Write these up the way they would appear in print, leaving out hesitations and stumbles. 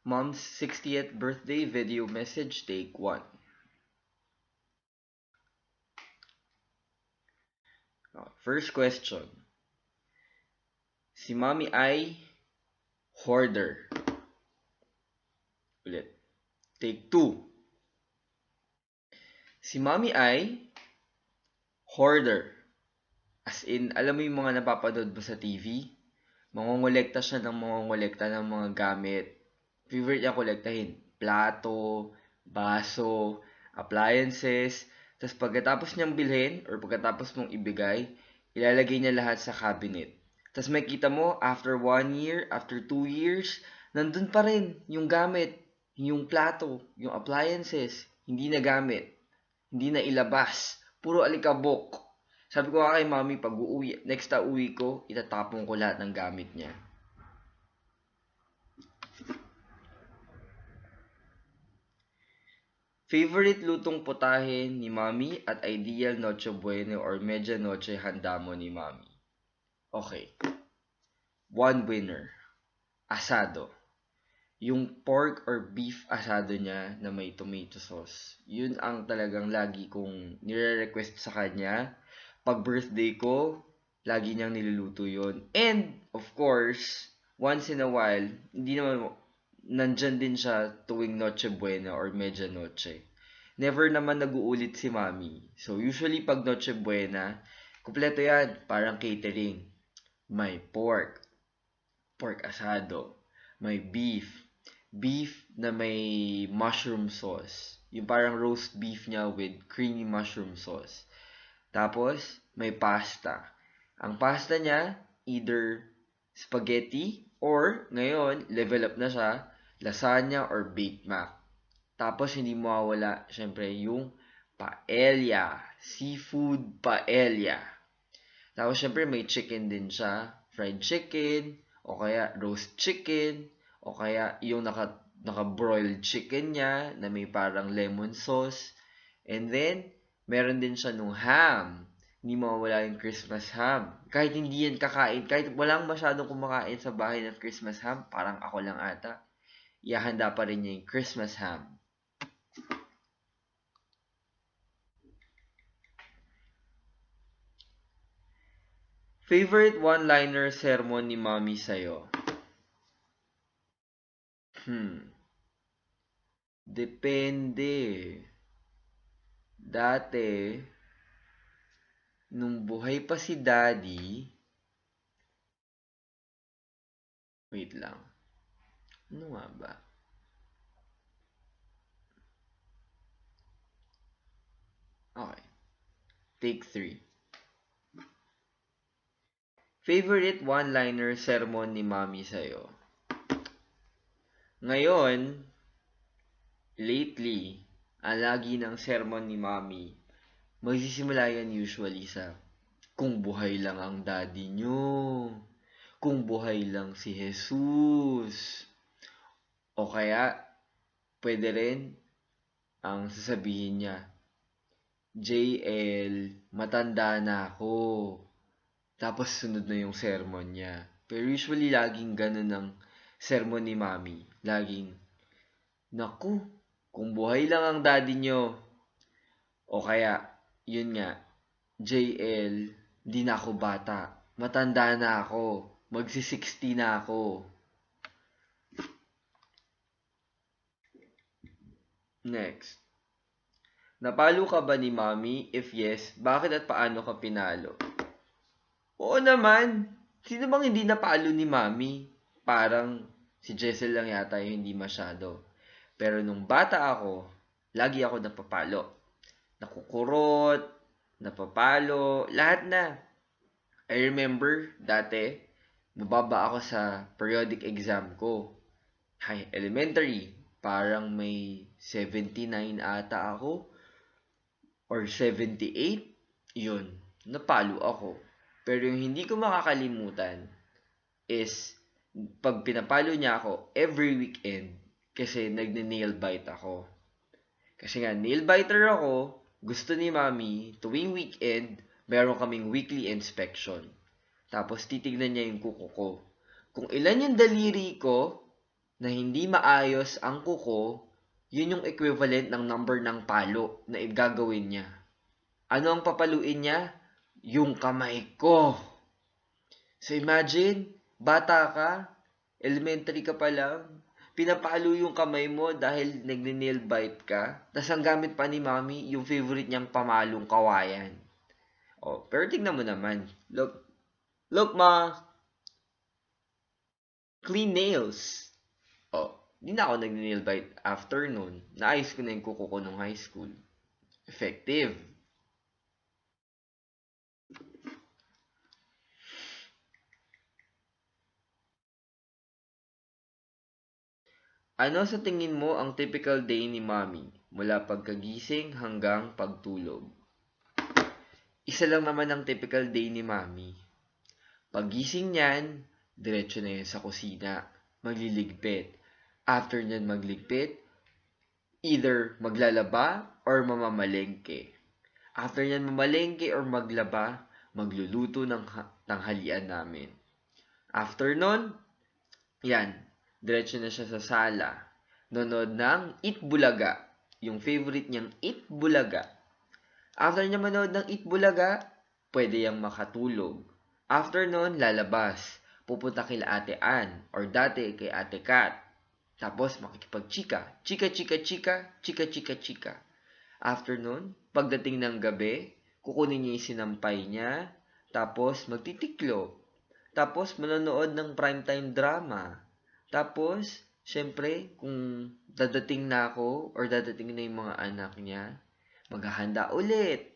Mom's 60th birthday video message, take 1. First question. Si Mommy ay hoarder. Ulit. Take 2. Si Mommy ay hoarder. As in, alam mo yung mga napapanood mo sa TV? Mangongolekta siya ng mangongolekta ng mga gamit. Favorite niya kolektahin. Plato, baso, appliances. Tapos pagkatapos niyang bilhin or pagkatapos mong ibigay, ilalagay niya lahat sa cabinet. Tapos makita mo, after 1 year, after 2 years, nandun pa rin yung gamit, yung plato, yung appliances, hindi na gamit, hindi na ilabas, puro alikabok. Sabi ko kay mami, pag next na uwi ko, itatapon ko lahat ng gamit niya. Favorite lutong putahe ni mami at ideal Noche Buena or Media Noche handa mo ni mami. Okay. 1 winner. Asado. Yung pork or beef asado niya na may tomato sauce. Yun ang talagang lagi kong nire-request sa kanya. Pag birthday ko, lagi niyang niluluto yun. And, of course, once in a while, hindi naman, nandyan din siya tuwing Noche Buena or Media Noche. Never naman nag-uulit si Mami. So, usually pag Noche Buena, kumpleto yan, parang catering. May pork asado. May beef na may mushroom sauce. Yung parang roast beef niya with creamy mushroom sauce. Tapos, may pasta. Ang pasta niya, either spaghetti or, ngayon, level up na siya, lasagna or baked mac. Tapos, hindi mawawala, syempre, yung paella. Seafood paella. Tapos, syempre, may chicken din siya. Fried chicken, o kaya roast chicken, o kaya yung naka-broiled chicken niya na may parang lemon sauce. And then, meron din siya nung ham. Hindi mawawala yung Christmas ham. Kahit hindi yan kakain, kahit walang masyadong kumakain sa bahay ng Christmas ham, parang ako lang ata, ihahanda pa rin niya yung Christmas ham. Favorite one-liner sermon ni Mommy sa'yo? Depende. Dati, nung buhay pa si Daddy, wait lang. Ano nga ba? Okay. Take 3. Favorite one-liner sermon ni Mommy sa'yo? Ngayon, lately, ang lagi ng sermon ni Mommy, magsisimula yan usually sa, kung buhay lang ang daddy nyo, kung buhay lang si Jesus, o kaya, pwede rin, ang sasabihin niya, JL, matanda na ako. Tapos sunod na yung sermon niya. Pero usually laging ganun ang sermon ni Mami. Laging, naku, kung buhay lang ang daddy nyo. O kaya, yun nga, JL, di na ako bata. Matanda na ako. Magsi-60 na ako. Next. Napalo ka ba ni Mami? If yes, bakit at paano ka pinalo? Oo naman. Sino bang hindi napalo ni Mami? Parang si Jessel lang yata yung hindi masyado. Pero nung bata ako, lagi ako napapalo. Nakukurot, napapalo, lahat na. I remember dati, mababa ako sa periodic exam ko. High elementary, parang may 79 ata ako or 78. Yun, napalo ako. Pero yung hindi ko makakalimutan is pag pinapalo niya ako every weekend kasi nagne-nail bite ako. Kasi nga, nail biter ako, gusto ni Mami, tuwing weekend, meron kaming weekly inspection. Tapos titignan niya yung kuko ko. Kung ilan yung daliri ko, na hindi maayos ang kuko, yun yung equivalent ng number ng palo na igagawin niya. Ano ang papaluin niya? Yung kamay ko. So imagine, bata ka, elementary ka pa lang, pinapalo yung kamay mo dahil nagne-nail bite ka. Tapos ang gamit pa ni mami, yung favorite niyang pamalong kawayan. Oh, pero tignan mo naman. Look ma, clean nails. Oh, di na ako nagne-nail bite after nun. Naayos ko na yung kuko ko nung high school. Effective. Ano sa tingin mo ang typical day ni Mommy mula pagkagising hanggang pagtulog? Isa lang naman ang typical day ni Mommy. Paggising niyan, diretso na yun sa kusina. Magliligpit. After niyan magligpit, either maglalaba or mamamalengke. After niyan mamalengke or maglaba, magluluto ng tanghalian namin. After nun, yan, diretso na siya sa sala. Nanood ng Eat Bulaga. Yung favorite niyang Eat Bulaga. After niya manood ng Eat Bulaga, pwede yang makatulog. After nun, lalabas. Pupunta kila Ate Ann or dati kay Ate Kat. Tapos makikipag-chika. Chika, chika, chika, chika, chika, chika. After nun, pagdating ng gabi, kukunin niya yung sinampay niya. Tapos magtitiklo. Tapos manonood ng primetime drama. Tapos, syempre, kung dadating na ako or dadating na yung mga anak niya, maghahanda ulit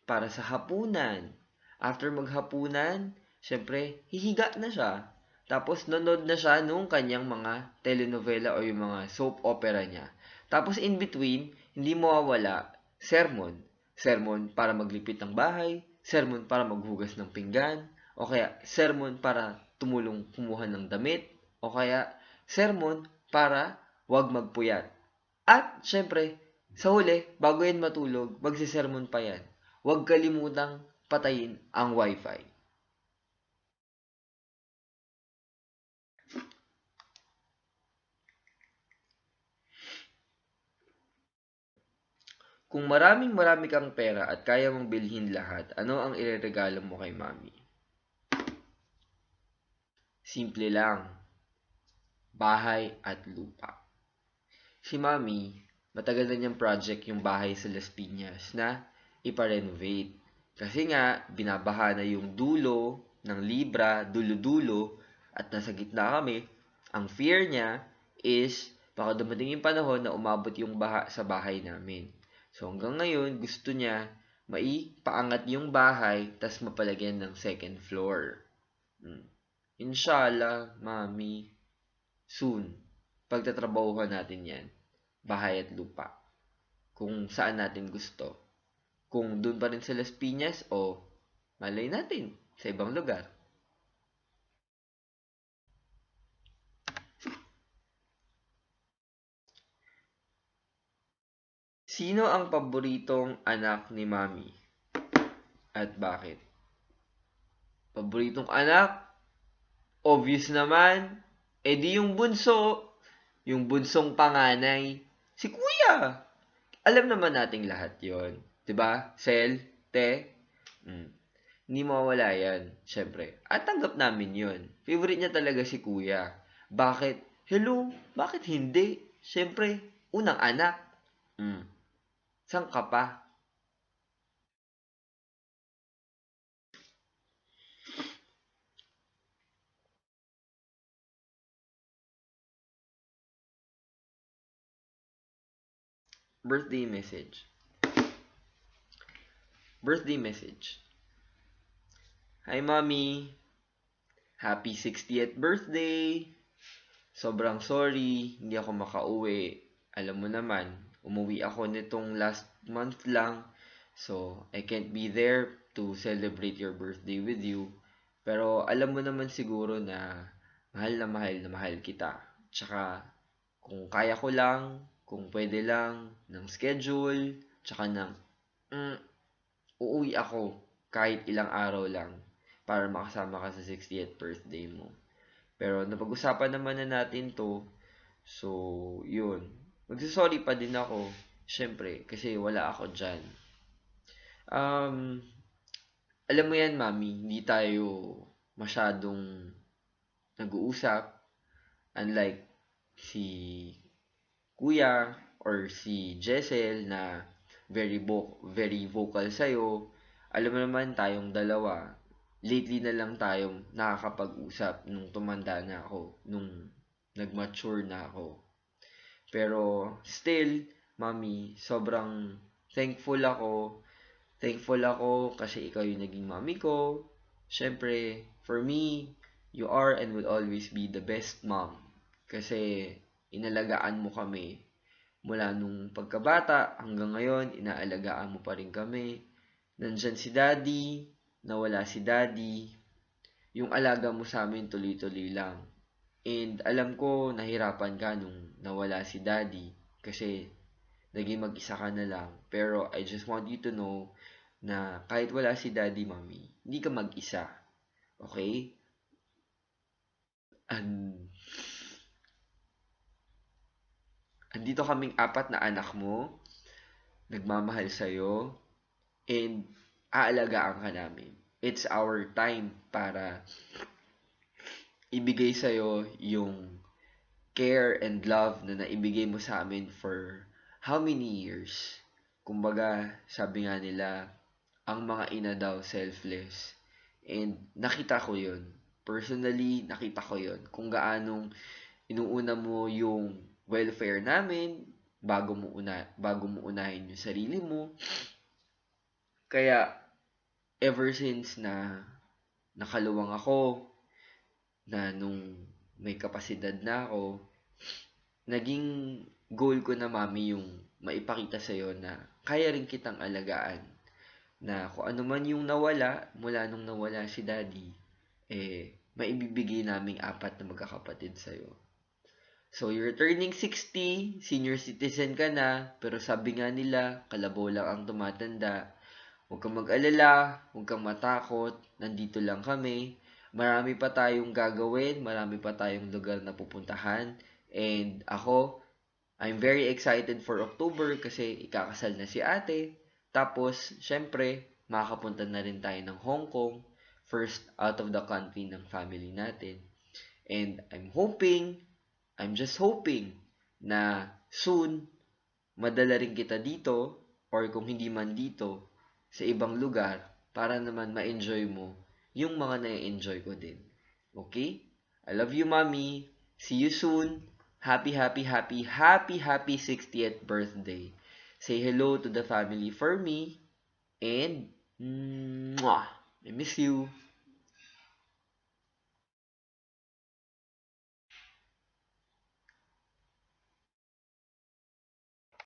para sa hapunan. After maghapunan, syempre, hihiga na siya. Tapos, nanood na siya nung kanyang mga telenovela o yung mga soap opera niya. Tapos, in between, hindi mawawala, sermon. Sermon para maglipit ng bahay, sermon para maghugas ng pinggan, o kaya sermon para tumulong kumuha ng damit, o kaya sermon para wag magpuyat. At syempre, sa huli, bago yan matulog, magsisermon pa yan. Huwag kalimutang patayin ang wifi. Kung marami kang pera at kaya mong bilhin lahat, ano ang ireregalo mo kay mami? Simple lang. Bahay at lupa. Si mami, matagal na niyang project yung bahay sa Las Piñas na iparenovate. Kasi nga, binabaha na yung dulo ng Libra, dulo-dulo, at nasa gitna kami. Ang fear niya is baka dumating yung panahon na umabot yung baha sa bahay namin. So hanggang ngayon, gusto niya maipaangat yung bahay tas mapalagyan ng second floor. Inshallah, mami, soon, pagtatrabahuhan natin yan. Bahay at lupa. Kung saan natin gusto. Kung doon pa rin sa Las Piñas o malay natin sa ibang lugar. Sino ang paboritong anak ni Mami? At bakit? Paboritong anak? Obvious naman. Di yung bunso. Yung bunsong panganay. Si Kuya. Alam naman nating lahat yon, 'di ba? Sel, Te. Hindi mawawala yan, syempre. At tanggap namin yon. Favorite niya talaga si Kuya. Bakit? Hello, bakit hindi? Syempre, unang anak. San ka pa? Birthday message. Birthday message. Hi, Mommy. Happy 60th birthday. Sobrang sorry, hindi ako makauwi. Alam mo naman, umuwi ako nitong last month lang. So, I can't be there to celebrate your birthday with you. Pero alam mo naman siguro na mahal na mahal kita. Tsaka, kung kaya ko lang, kung pwede lang, ng schedule, tsaka ng uuwi ako kahit ilang araw lang para makasama ka sa 60th birthday mo. Pero napag-usapan naman na natin to, So, yun. Magsasorry pa din ako. Siyempre, kasi wala ako dyan. Um, Alam mo yan, Mami, hindi tayo masyadong nag-uusap. Unlike si Kuya or si Jessel na very vocal sa'yo. Alam mo naman tayong dalawa, lately na lang tayong nakakapag-usap nung tumanda na ako, nung nag-mature na ako. Pero still, Mami, sobrang thankful ako. Thankful ako kasi ikaw yung naging mami ko. Siyempre, for me, you are and will always be the best mom. Kasi inalagaan mo kami mula nung pagkabata hanggang ngayon, inaalagaan mo pa rin kami. Nandyan si daddy, nawala si daddy. Yung alaga mo sa amin tuloy-tuloy lang. And alam ko, nahirapan ka nung nawala si daddy kasi naging mag-isa ka na lang. Pero I just want you to know na kahit wala si daddy, mommy, hindi ka mag-isa. Okay? And, andito kaming apat na anak mo, nagmamahal sa'yo, and aalagaan ka namin. It's our time para ibigay sa'yo yung care and love na naibigay mo sa amin for how many years? Kumbaga, sabi nga nila, ang mga ina daw selfless. And nakita ko yun. Personally, nakita ko yun. Kung gaanong inuuna mo yung welfare namin bago mo unahin yung sarili mo. Kaya ever since na nakaluwang ako, na nung may kapasidad na ako, naging goal ko na, Mami, yung maipakita sa'yo na kaya rin kitang alagaan. Na kung ano man yung nawala mula nung nawala si daddy, maibibigay naming apat na magkakapatid sa'yo. So, you're turning 60, senior citizen ka na, pero sabi nga nila, kalabaw lang ang tumatanda. Huwag kang mag-alala, huwag kang matakot, nandito lang kami. Marami pa tayong gagawin, marami pa tayong lugar na pupuntahan. And ako, I'm very excited for October kasi ikakasal na si ate. Tapos, syempre, makakapunta na rin tayo ng Hong Kong, first out of the country ng family natin. And I'm just hoping na soon, madala rin kita dito, or kung hindi man dito, sa ibang lugar, para naman ma-enjoy mo yung mga na-enjoy ko din. Okay? I love you, Mommy. See you soon. Happy 60th birthday. Say hello to the family for me. And, mwah, I miss you.